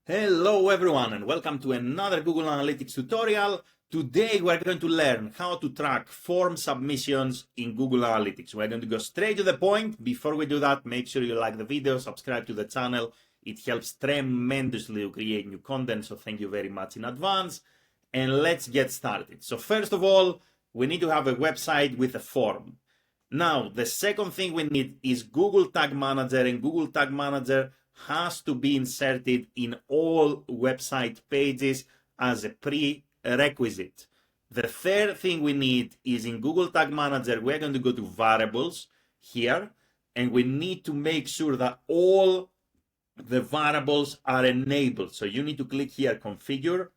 Hello everyone and welcome to another Google Analytics tutorial. Today we're going to learn how to track form submissions in Google Analytics. We're going to go straight to the point. Before we do that, make sure you like the video, subscribe to the channel. It helps tremendously to create new content, so thank you very much in advance. And let's get started. So first of all, we need to have a website with a form. Now, the second thing we need is Google Tag Manager, and Google Tag Manager has to be inserted in all website pages as a prerequisite. The third thing we need is in Google Tag Manager, we're going to go to variables here, and we need to make sure that all the variables are enabled. So you need to click here, configure,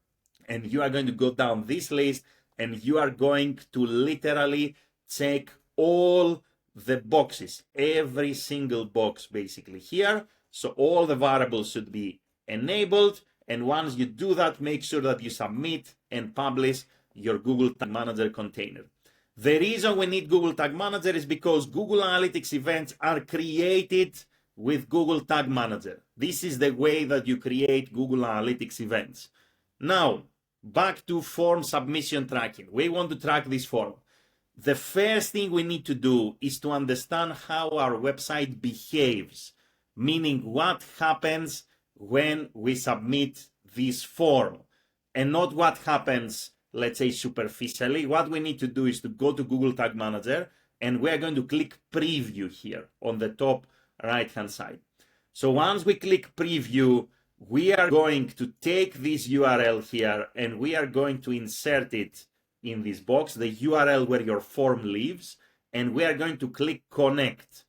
and you are going to go down this list, and you are going to literally check all the boxes, every single box basically here. So all the variables should be enabled. And once you do that, make sure that you submit and publish your Google Tag Manager container. The reason we need Google Tag Manager is because Google Analytics events are created with Google Tag Manager. This is the way that you create Google Analytics events. Now, back to form submission tracking. We want to track this form. The first thing we need to do is to understand how our website behaves, meaning what happens when we submit this form, and not what happens, let's say, superficially. What we need to do is to go to Google Tag Manager, and we're going to click preview here on the top right hand side. So once we click preview, we are going to take this URL here and we are going to insert it in this box, the URL where your form lives, and we are going to click connect.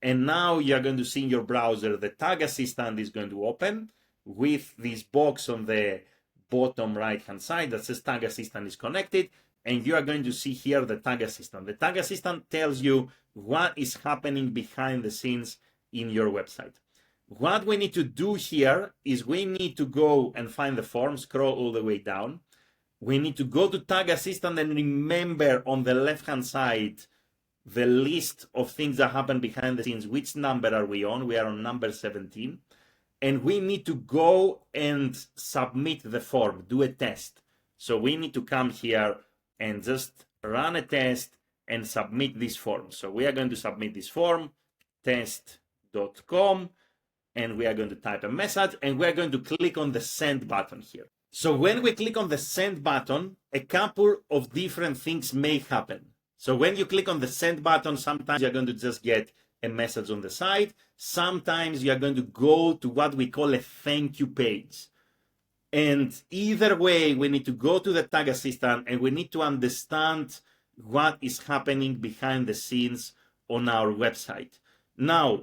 And now you're going to see in your browser the Tag Assistant is going to open with this box on the bottom right hand side that says Tag Assistant is connected, and you are going to see here the Tag Assistant. The Tag Assistant tells you what is happening behind the scenes in your website. What we need to do here is we need to go and find the form, scroll all the way down. We need to go to Tag Assistant and remember on the left hand side the list of things that happen behind the scenes. Which number are we on? We are on number 17. And we need to go and submit the form, do a test. So we need to come here and just run a test and submit this form. So we are going to submit this form, test.com, and we are going to type a message, and we are going to click on the send button here. So when we click on the send button, a couple of different things may happen. So when you click on the send button, sometimes you're going to just get a message on the side. Sometimes you're going to go to what we call a thank you page. And either way, we need to go to the Tag Assistant and we need to understand what is happening behind the scenes on our website. Now,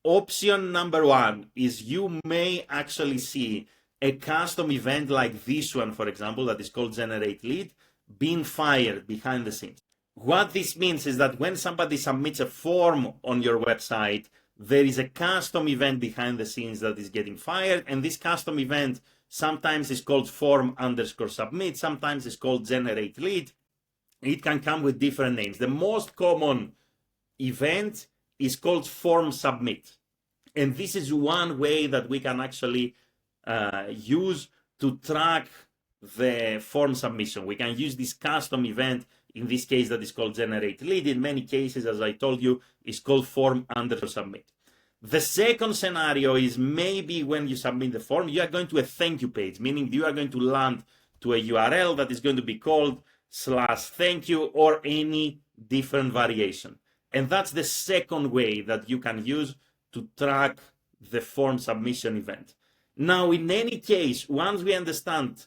option number one is you may actually see a custom event like this one, for example, that is called Generate Lead, being fired behind the scenes. What this means is that when somebody submits a form on your website, there is a custom event behind the scenes that is getting fired, and this custom event sometimes is called form_submit, sometimes it's called Generate Lead. It can come with different names. The most common event is called form submit, and this is one way that we can actually use to track the form submission. We can use this custom event, in this case that is called Generate Lead. In many cases, as I told you, is called form_submit. The second scenario is maybe when you submit the form, you are going to a thank you page, meaning you are going to land to a URL that is going to be called /thank_you or any different variation. And that's the second way that you can use to track the form submission event. Now, in any case, once we understand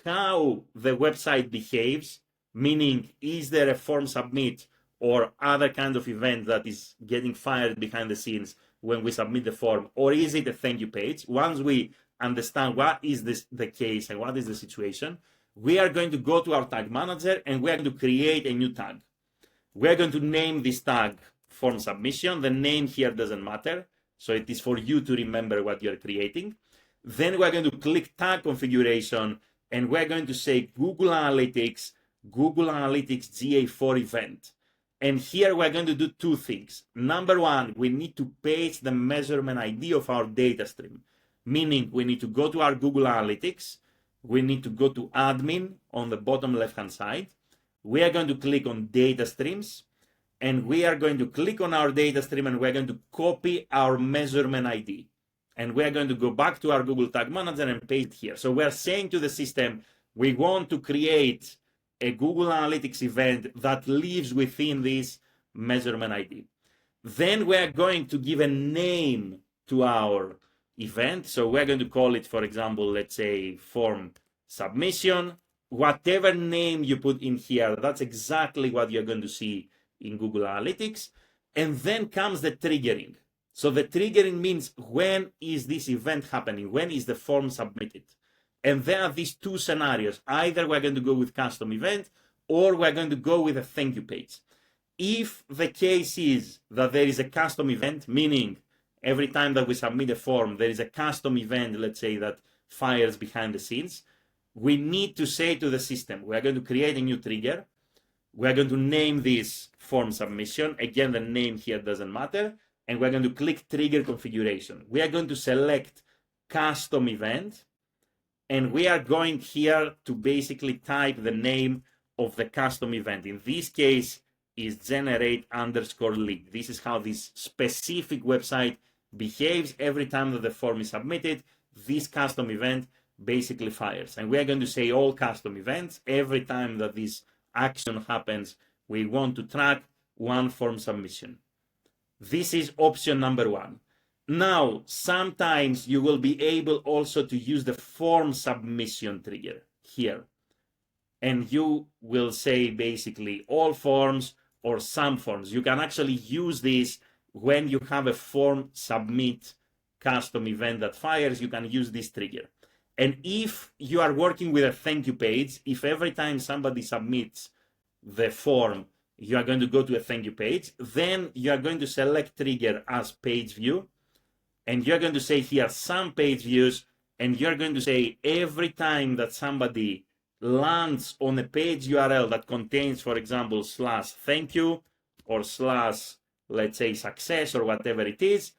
how the website behaves, meaning is there a form submit or other kind of event that is getting fired behind the scenes when we submit the form, or is it a thank you page? Once we understand what is the case and what is the situation, we are going to go to our Tag Manager and we are going to create a new tag. We are going to name this tag form submission. The name here doesn't matter, so it is for you to remember what you're creating. Then we're going to click tag configuration and we're going to say Google Analytics GA4 event. And here we're going to do two things. Number one, we need to paste the measurement ID of our data stream, meaning we need to go to our Google Analytics. We need to go to admin on the bottom left-hand side. We are going to click on data streams, and we are going to click on our data stream, and we're going to copy our measurement ID. And we're going to go back to our Google Tag Manager and paste it here. So we're saying to the system, we want to create a Google Analytics event that lives within this measurement ID. Then we're going to give a name to our event. So we're going to call it, for example, let's say form submission. Whatever name you put in here, that's exactly what you're going to see in Google Analytics. And then comes the triggering. So the triggering means when is this event happening? When is the form submitted? And there are these two scenarios. Either we're going to go with custom event, or we're going to go with a thank you page. If the case is that there is a custom event, meaning every time that we submit a form, there is a custom event, let's say, that fires behind the scenes, we need to say to the system, we're going to create a new trigger. We're going to name this form submission. Again, the name here doesn't matter. And we're going to click trigger configuration. We are going to select custom event. And we are going here to basically type the name of the custom event. In this case, is generate_lead. This is how this specific website behaves every time that the form is submitted. This custom event basically fires. And we are going to say all custom events. Every time that this action happens, we want to track one form submission. This is option number one. Now, sometimes you will be able also to use the form submission trigger here. And you will say basically all forms or some forms. You can actually use this when you have a form submit custom event that fires. You can use this trigger. And if you are working with a thank you page, if every time somebody submits the form, you are going to go to a thank you page, then you are going to select trigger as page view. And you're going to say here some page views, and you're going to say every time that somebody lands on a page URL that contains, for example, /thank-you or / let's say success or whatever it is,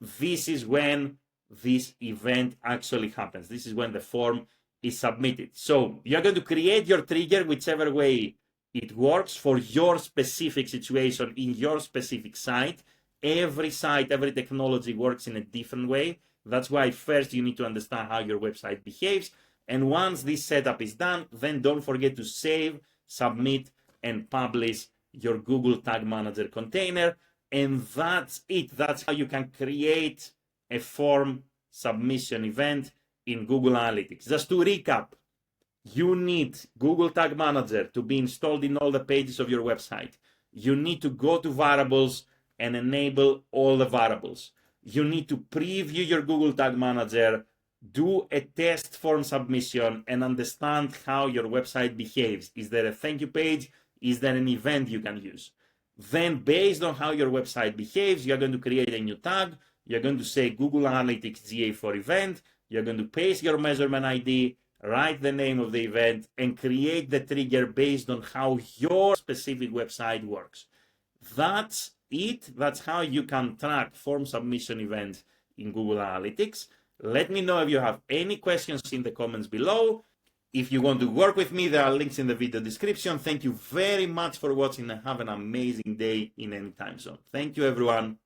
this is when this event actually happens. This is when the form is submitted. So you're going to create your trigger whichever way it works for your specific situation in your specific site. Every site, every technology works in a different way. That's why first you need to understand how your website behaves. And once this setup is done, then don't forget to save, submit, and publish your Google Tag Manager container. And that's it. That's how you can create a form submission event in Google Analytics. Just to recap, you need Google Tag Manager to be installed in all the pages of your website. You need to go to variables and enable all the variables. You need to preview your Google Tag Manager, do a test form submission, and understand how your website behaves. Is there a thank you page? Is there an event you can use? Then, based on how your website behaves, you're going to create a new tag. You're going to say Google Analytics GA4 event. You're going to paste your measurement ID, write the name of the event, and create the trigger based on how your specific website works. That's it. That's how you can track form submission events in Google Analytics. Let me know if you have any questions in the comments below. If you want to work with me, there are links in the video description. Thank you very much for watching and have an amazing day in any time zone. Thank you, everyone.